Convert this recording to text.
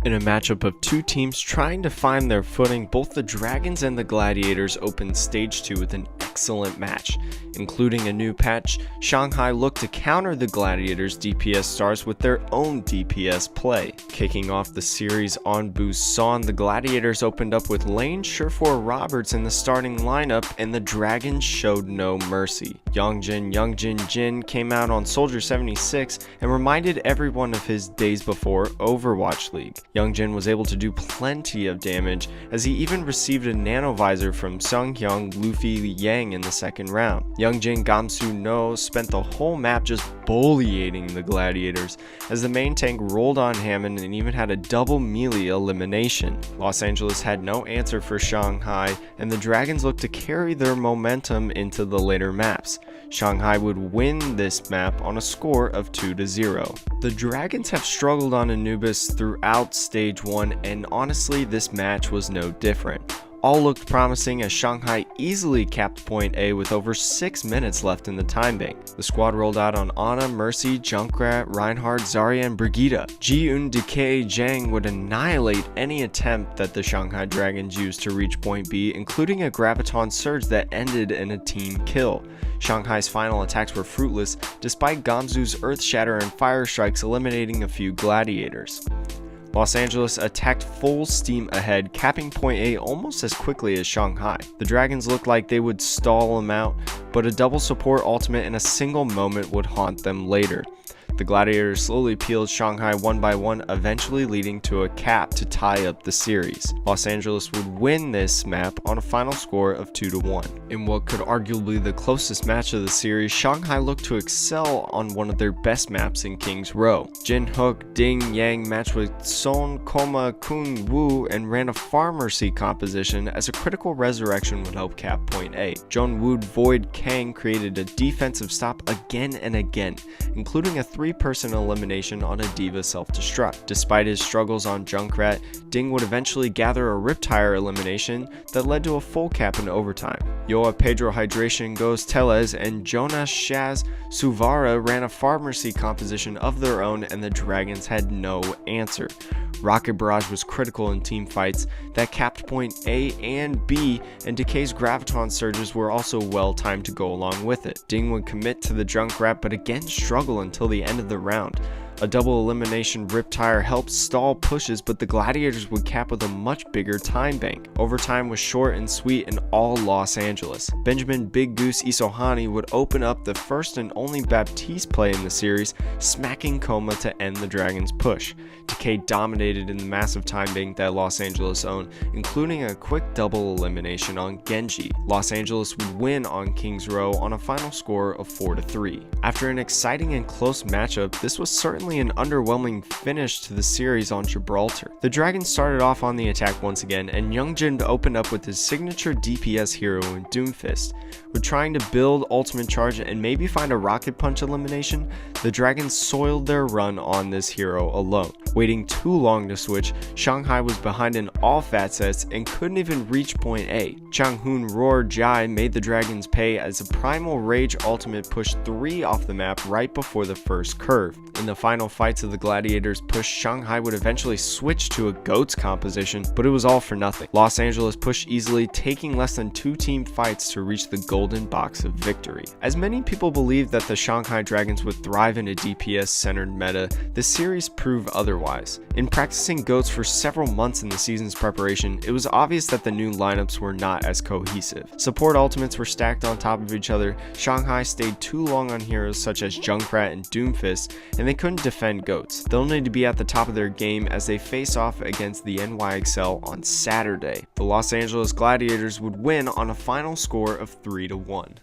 In a matchup of two teams trying to find their footing, both the Dragons and the Gladiators opened Stage 2 with an excellent match. Including a new patch, Shanghai looked to counter the Gladiators' DPS stars with their own DPS play. Kicking off the series on Busan, the Gladiators opened up with Lane Surefour Roberts in the starting lineup, and the Dragons showed no mercy. Youngjin Jin came out on Soldier 76 and reminded everyone of his days before Overwatch League. Youngjin was able to do plenty of damage, as he even received a nano visor from Sunghyung Luffy Yang in the second round. Youngjin Gamsu No spent the whole map just bullying the Gladiators, as the main tank rolled on Hammond and even had a double melee elimination. Los Angeles had no answer for Shanghai, and the Dragons looked to carry their momentum into the later maps. Shanghai would win this map on a score of 2-0. The Dragons have struggled on Anubis throughout Stage 1, and honestly this match was no different. All looked promising as Shanghai easily capped point A with over 6 minutes left in the time bank. The squad rolled out on Ana, Mercy, Junkrat, Reinhardt, Zarya, and Brigitte. Ji-eun, Decay, Zhang would annihilate any attempt that the Shanghai Dragons used to reach point B, including a Graviton Surge that ended in a team kill. Shanghai's final attacks were fruitless, despite Gamzu's Earth Shatter and Fire Strikes eliminating a few Gladiators. Los Angeles attacked full steam ahead, capping point A almost as quickly as Shanghai. The Dragons looked like they would stall them out, but a double support ultimate in a single moment would haunt them later. The Gladiators slowly peeled Shanghai one by one, eventually leading to a cap to tie up the series. Los Angeles would win this map on a final score of 2-1. In what could arguably be the closest match of the series, Shanghai looked to excel on one of their best maps in King's Row. Jin Hook, Ding Yang matched with Son, Koma, Kun Wu, and ran a Far Mercy composition as a critical resurrection would help cap point A. Jong Wood Void Kang created a defensive stop again and again, including a 3-person elimination on a D.Va self-destruct. Despite his struggles on Junkrat, Ding would eventually gather a Riptire elimination that led to a full cap in overtime. Yoa Pedro Hydration Goes Teles and Jonas Shaz Suvara ran a Far Mercy composition of their own, and the Dragons had no answer. Rocket Barrage was critical in team fights that capped point A and B, and Decay's Graviton Surges were also well timed to go along with it. Ding would commit to the Junkrat but again struggle until the end of the round. A double elimination Riptire helped stall pushes, but the Gladiators would cap with a much bigger time bank. Overtime was short and sweet and all Los Angeles. Benjamin Big Goose Isohani would open up the first and only Baptiste play in the series, smacking Koma to end the Dragons' push. Decay dominated in the massive time bank that Los Angeles owned, including a quick double elimination on Genji. Los Angeles would win on King's Row on a final score of 4-3. After an exciting and close matchup, this was certainly an underwhelming finish to the series on Gibraltar. The Dragons started off on the attack once again, and Youngjin opened up with his signature DPS hero in Doomfist. With trying to build ultimate charge and maybe find a rocket punch elimination, the Dragons soiled their run on this hero alone. Waiting too long to switch, Shanghai was behind in all facets and couldn't even reach point A. Changhoon Roar Jai made the Dragons pay as a Primal Rage ultimate pushed 3 off the map right before the first curve. In the final fights of the Gladiators push, Shanghai would eventually switch to a Goats composition, but it was all for nothing. Los Angeles pushed easily, taking less than 2 team fights to reach the golden box of victory. As many people believed that the Shanghai Dragons would thrive in a DPS-centered meta, the series proved otherwise. In practicing Goats for several months in the season's preparation, it was obvious that the new lineups were not as cohesive. Support ultimates were stacked on top of each other, Shanghai stayed too long on heroes such as Junkrat and Doomfist, and they couldn't defend Goats. They'll need to be at the top of their game as they face off against the NYXL on Saturday. The Los Angeles Gladiators would win on a final score of 3-1.